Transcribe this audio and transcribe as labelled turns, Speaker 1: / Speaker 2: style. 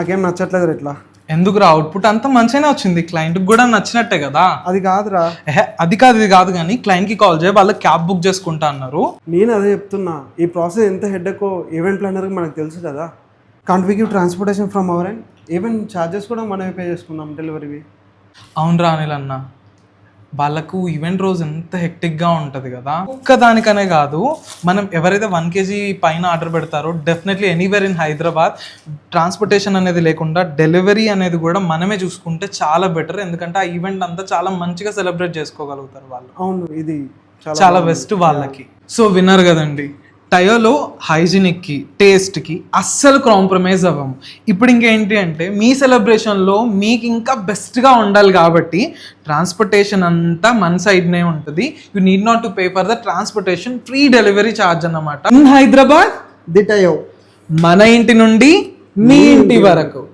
Speaker 1: నాకేం నచ్చట్లేదు ఎట్లా.
Speaker 2: ఎందుకురా? అవుట్పుట్ అంతా మంచిగానే వచ్చింది, క్లయింట్కి కూడా నచ్చినట్టే కదా.
Speaker 1: అది కాదురా.
Speaker 2: అది కాదు ఇది కాదు కానీ క్లయింట్కి కాల్ చేయ, వాళ్ళకి క్యాబ్ బుక్ చేసుకుంటా అన్నారు.
Speaker 1: నేను అదే చెప్తున్నా, ఈ ప్రాసెస్ ఎంత హెడ్ఏక్ ఈవెంట్ ప్లానర్కి మనకు తెలుసు కదా. Can't we give transportation from our end, even charges కూడా మనమే పే చేసుకున్నాం డెలివరీవి.
Speaker 2: అవునరా అనిల్ అన్న, వాళ్ళకు ఈవెంట్ రోజు ఎంత హెక్టిక్గా ఉంటుంది కదా. ఒక్కదానికనే కాదు, మనం ఎవరైతే 1 kg పైన ఆర్డర్ పెడతారో definitely anywhere in Hyderabad transportation అనేది లేకుండా డెలివరీ అనేది కూడా మనమే చూసుకుంటే చాలా బెటర్. ఎందుకంటే ఆ ఈవెంట్ అంతా చాలా మంచిగా సెలబ్రేట్ చేసుకోగలుగుతారు వాళ్ళు.
Speaker 1: అవును, ఇది
Speaker 2: చాలా బెస్ట్ వాళ్ళకి. సో విన్నారు కదండి, టయోలో హైజీనిక్కి టేస్ట్కి అస్సలు కాంప్రమైజ్ అవ్వము. ఇప్పుడు ఇంకేంటి అంటే మీ సెలబ్రేషన్లో మీకు ఇంకా బెస్ట్గా ఉండాలి కాబట్టి ట్రాన్స్పోర్టేషన్ అంతా మన సైడ్నే ఉంటుంది. You need not to pay for the transportation, free delivery charge అన్నమాట. ఇన్ హైదరాబాద్
Speaker 1: ది టయో,
Speaker 2: మన ఇంటి నుండి మీ ఇంటి వరకు.